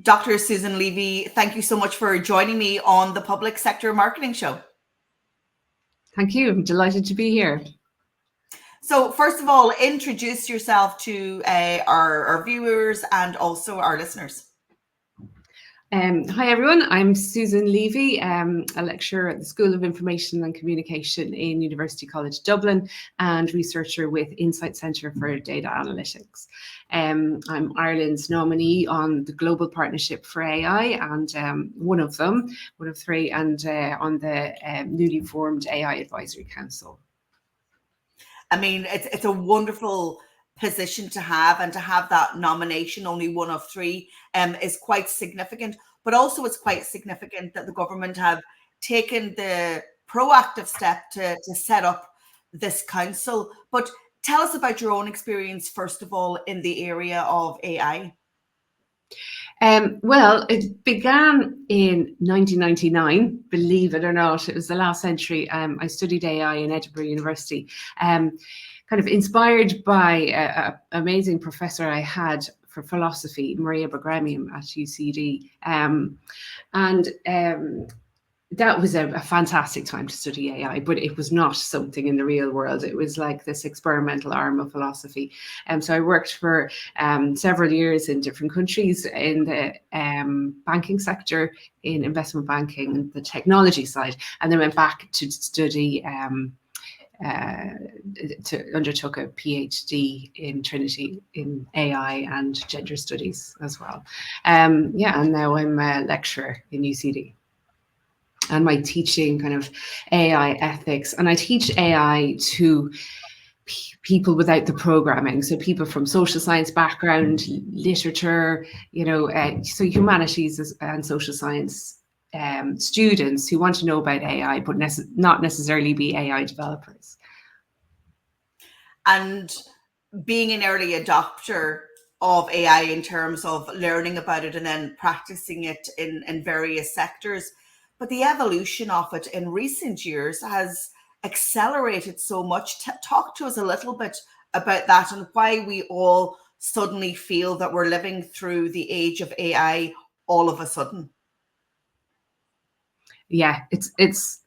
Dr. Susan Levy, thank you so much for joining me on the Public Sector Marketing Show. Thank you. I'm delighted to be here. So first of all, introduce yourself to our viewers and also our listeners. Hi everyone, I'm Susan Levy, a lecturer at the School of Information and Communication in University College Dublin and researcher with Insight Centre for Data Analytics. I'm Ireland's nominee on the Global Partnership for AI and one of three, and on the newly formed AI Advisory Council. I mean, it's a wonderful position to have, and to have that nomination, only one of three, is quite significant. But also it's quite significant that the government have taken the proactive step to set up this council. But tell us about your own experience, first of all, in the area of AI. Well, it began in 1999, believe it or not. It was the last century. I studied AI in Edinburgh University, kind of inspired by an amazing professor I had for philosophy, Maria Bergremian at UCD. That was a fantastic time to study AI, but it was not something in the real world. It was like this experimental arm of philosophy. So I worked for several years in different countries in the banking sector, in investment banking, and the technology side, and then went back to study undertook a PhD in Trinity in AI and gender studies as well. And now I'm a lecturer in UCD. And my teaching kind of AI ethics, and I teach AI to people without the programming, so people from social science background, literature, so humanities and social science students who want to know about AI, but not necessarily be AI developers. And being an early adopter of AI in terms of learning about it and then practicing it in various sectors, but the evolution of it in recent years has accelerated so much. Talk to us a little bit about that and why we all suddenly feel that we're living through the age of AI all of a sudden. Yeah, it's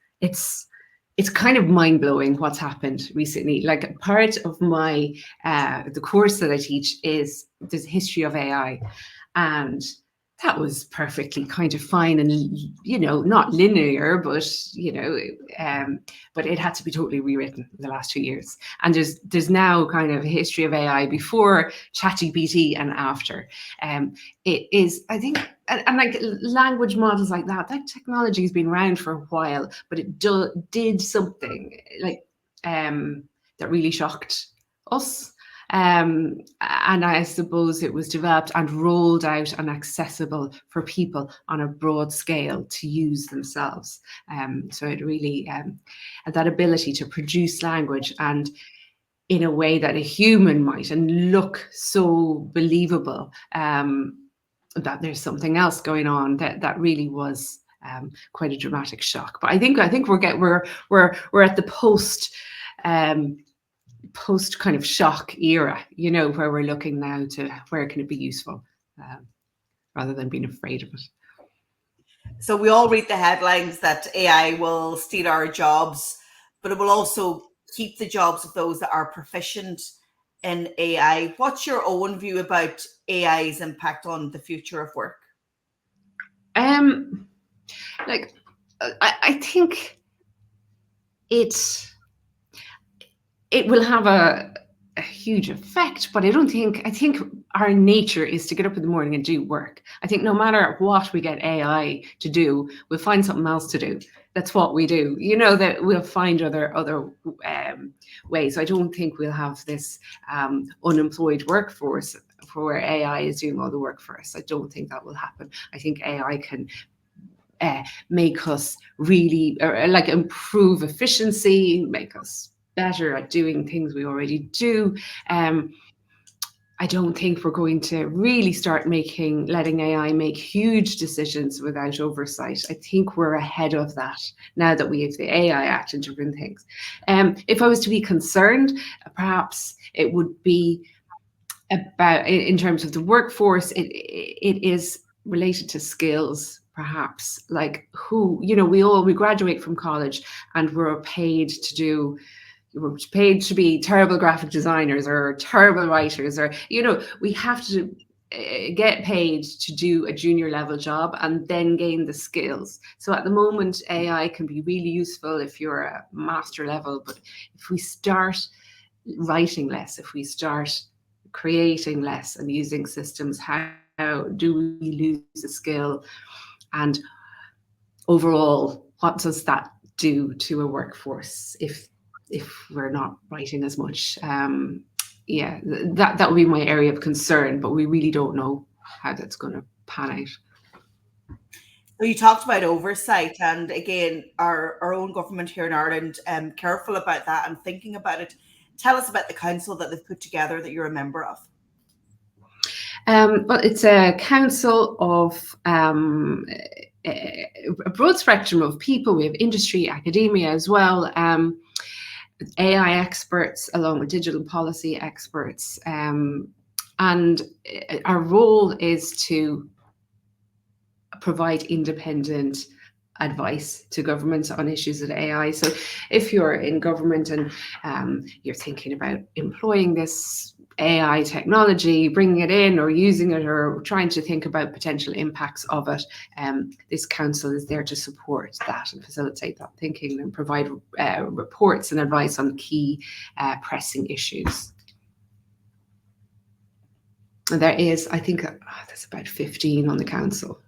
kind of mind-blowing what's happened recently. Like, part of my the course that I teach is there's a history of AI, and that was perfectly kind of fine and, not linear, but, but it had to be totally rewritten in the last 2 years. And there's now kind of a history of AI before ChatGPT and after. It is, I think, and like language models like that technology has been around for a while, but it did something like that really shocked us. And I suppose it was developed and rolled out and accessible for people on a broad scale to use themselves. So it really had that ability to produce language and in a way that a human might, and look so believable, that there's something else going on. That really was quite a dramatic shock. But I think we're at the post kind of shock era, where we're looking now to where can it be useful, rather than being afraid of it. So we all read the headlines that AI will steal our jobs, but it will also keep the jobs of those that are proficient in AI. What's your own view about AI's impact on the future of work? I think it will have a huge effect, but I think our nature is to get up in the morning and do work. I think no matter what we get AI to do, we'll find something else to do. That's what we do. That we'll find other ways. I don't think we'll have this unemployed workforce where AI is doing all the work for us. I don't think that will happen. I think AI can make us really improve efficiency, make us better at doing things we already do. I don't think we're going to really start letting AI make huge decisions without oversight. I think we're ahead of that now that we have the AI Act and different things. If I was to be concerned, perhaps it would be about, in terms of the workforce, it is related to skills, perhaps, like who, you know, we graduate from college and we're paid to be terrible graphic designers or terrible writers, or, you know, we have to get paid to do a junior level job and then gain the skills. So at the moment, AI can be really useful if you're a master level, but if we start writing less, if we start creating less and using systems, how do we lose a skill? And overall, what does that do to a workforce if we're not writing as much? Yeah, that would be my area of concern, but we really don't know how that's going to pan out. So you talked about oversight, and again, our own government here in Ireland, careful about that and thinking about it. Tell us about the council that they've put together that you're a member of. Well, it's a council of a broad spectrum of people. We have industry, academia as well, AI experts, along with digital policy experts. And our role is to provide independent advice to governments on issues of AI. So if you're in government and you're thinking about employing this AI technology, bringing it in or using it, or trying to think about potential impacts of it, this council is there to support that and facilitate that thinking and provide reports and advice on key pressing issues. And there is, I think, there's about 15 on the council.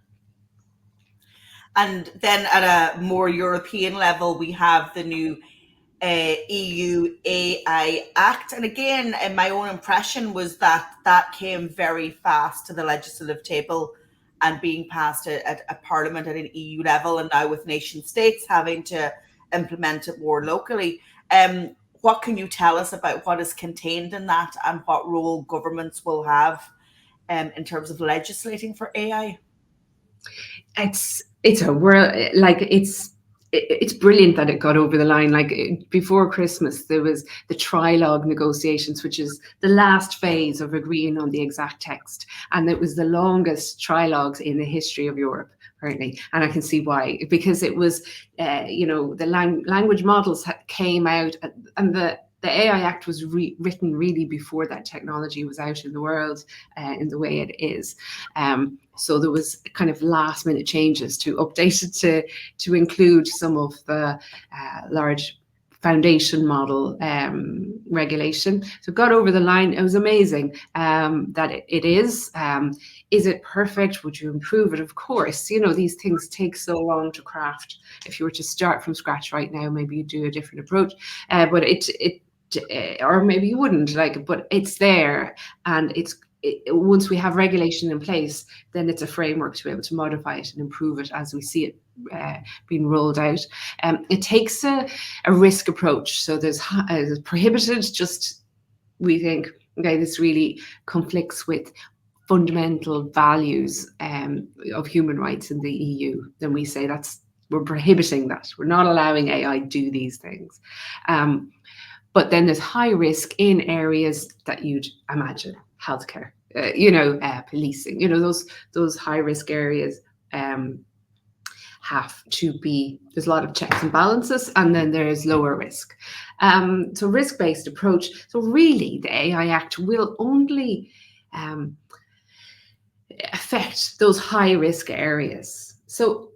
And then at a more European level, we have the new EU AI Act. And again, my own impression was that that came very fast to the legislative table and being passed at a parliament at an EU level, and now with nation states having to implement it more locally. What can you tell us about what is contained in that and what role governments will have in terms of legislating for AI? It's a world, like it's brilliant that it got over the line. Like before Christmas, there was the trilogue negotiations, which is the last phase of agreeing on the exact text, and it was the longest trilogues in the history of Europe, apparently. And I can see why, because it was, the language models came out, and the AI Act was written really before that technology was out in the world in the way it is. So there was kind of last minute changes to update it to include some of the large foundation model regulation. So it got over the line. It was amazing that it is. Is it perfect? Would you improve it? Of course. You know, these things take so long to craft. If you were to start from scratch right now, maybe you'd do a different approach. But or maybe you wouldn't, but it's there, and once we have regulation in place, then it's a framework to be able to modify it and improve it as we see it being rolled out. It takes a risk approach. So there's prohibited, just we think, okay, this really conflicts with fundamental values of human rights in the EU. Then we say we're prohibiting that. We're not allowing AI do these things. But then there's high risk in areas that you'd imagine, healthcare, policing, those high risk areas have to be, there's a lot of checks and balances, and then there's lower risk. So risk-based approach. So really the AI Act will only affect those high risk areas. So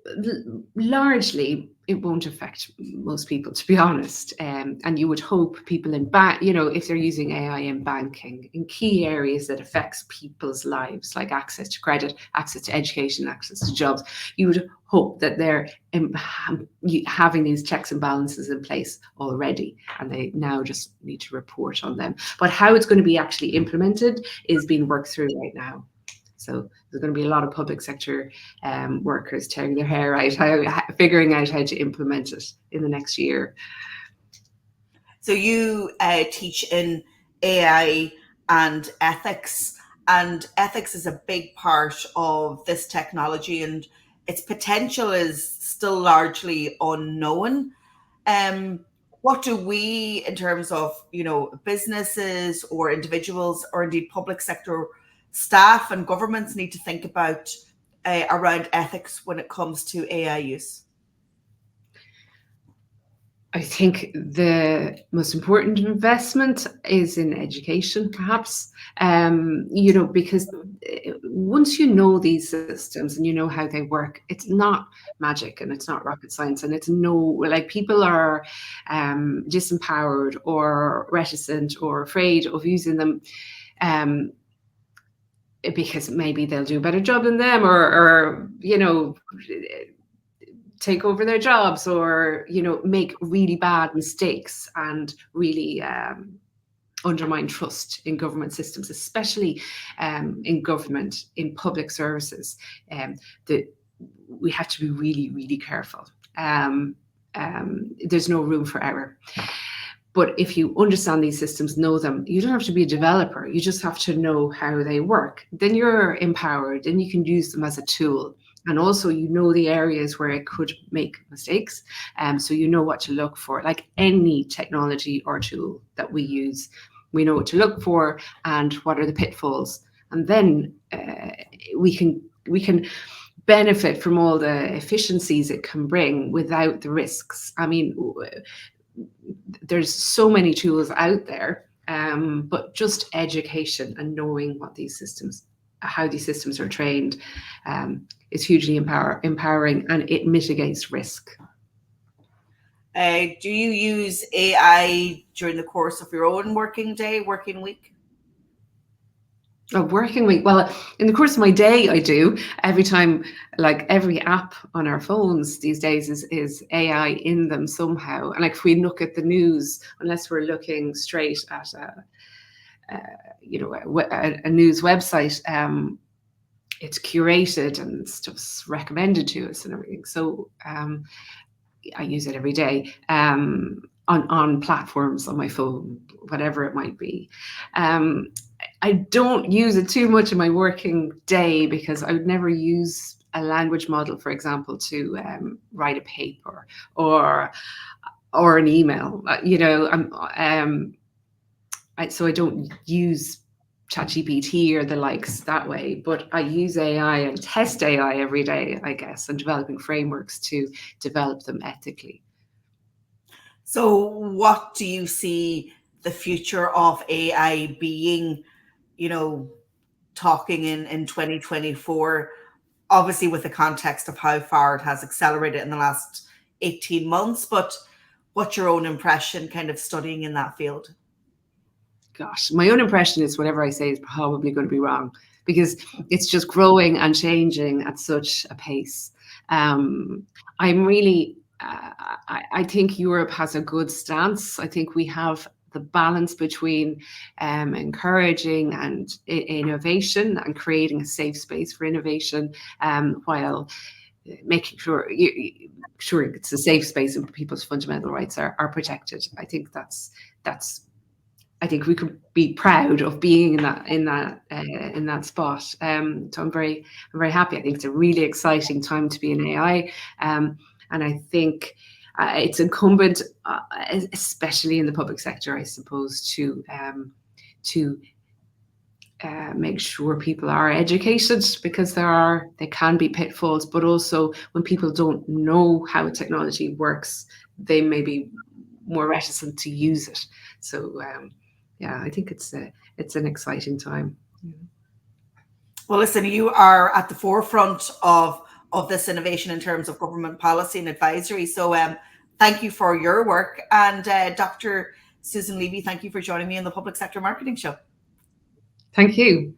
largely, it won't affect most people, to be honest. And you would hope people in if they're using AI in banking, in key areas that affects people's lives, like access to credit, access to education, access to jobs, you would hope that they're having these checks and balances in place already, and they now just need to report on them. But how it's going to be actually implemented is being worked through right now. So there's going to be a lot of public sector workers tearing their hair out, figuring out how to implement it in the next year. So you teach in AI and ethics is a big part of this technology, and its potential is still largely unknown. What do we, in terms of, businesses or individuals or indeed public sector staff and governments, need to think about around ethics when it comes to AI use? I think the most important investment is in education, perhaps. Because once you know these systems and you know how they work, it's not magic and it's not rocket science, and it's like people are disempowered or reticent or afraid of using them. Because maybe they'll do a better job than them, or take over their jobs, or make really bad mistakes and really undermine trust in government systems, especially in government, in public services. That we have to be really, really careful. There's no room for error. But if you understand these systems, know them, you don't have to be a developer. You just have to know how they work. Then you're empowered and you can use them as a tool. And also, you know the areas where it could make mistakes. So you know what to look for. Like any technology or tool that we use, we know what to look for and what are the pitfalls. And then we can benefit from all the efficiencies it can bring without the risks. I mean, there's so many tools out there, but just education and knowing what these systems, how these systems are trained, is hugely empowering, and it mitigates risk. Do you use AI during the course of your own working day, working week? A working week. Well, in the course of my day, I do. Every time, like every app on our phones these days is AI in them somehow. And like if we look at the news, unless we're looking straight at a news website, it's curated and stuff's recommended to us and everything. So I use it every day on platforms on my phone, whatever it might be. I don't use it too much in my working day because I would never use a language model, for example, to write a paper or an email. So I don't use ChatGPT or the likes that way, but I use AI and test AI every day, I guess, and developing frameworks to develop them ethically. So, what do you see the future of AI being, talking in 2024? Obviously, with the context of how far it has accelerated in the last 18 months, but what's your own impression kind of studying in that field? Gosh, my own impression is whatever I say is probably going to be wrong because it's just growing and changing at such a pace. I'm really, I think Europe has a good stance. I think we have the balance between encouraging and innovation and creating a safe space for innovation, while making sure it's a safe space and people's fundamental rights are protected. I think that's. I think we could be proud of being in that spot. So I'm very happy. I think it's a really exciting time to be in AI, and I think it's incumbent, especially in the public sector, I suppose, to make sure people are educated, because there can be pitfalls, but also when people don't know how technology works, they may be more reticent to use it. So. Yeah, I think it's an exciting time. Well, listen, you are at the forefront of this innovation in terms of government policy and advisory. So thank you for your work. And Dr. Susan Levy, thank you for joining me in the Public Sector Marketing Show. Thank you.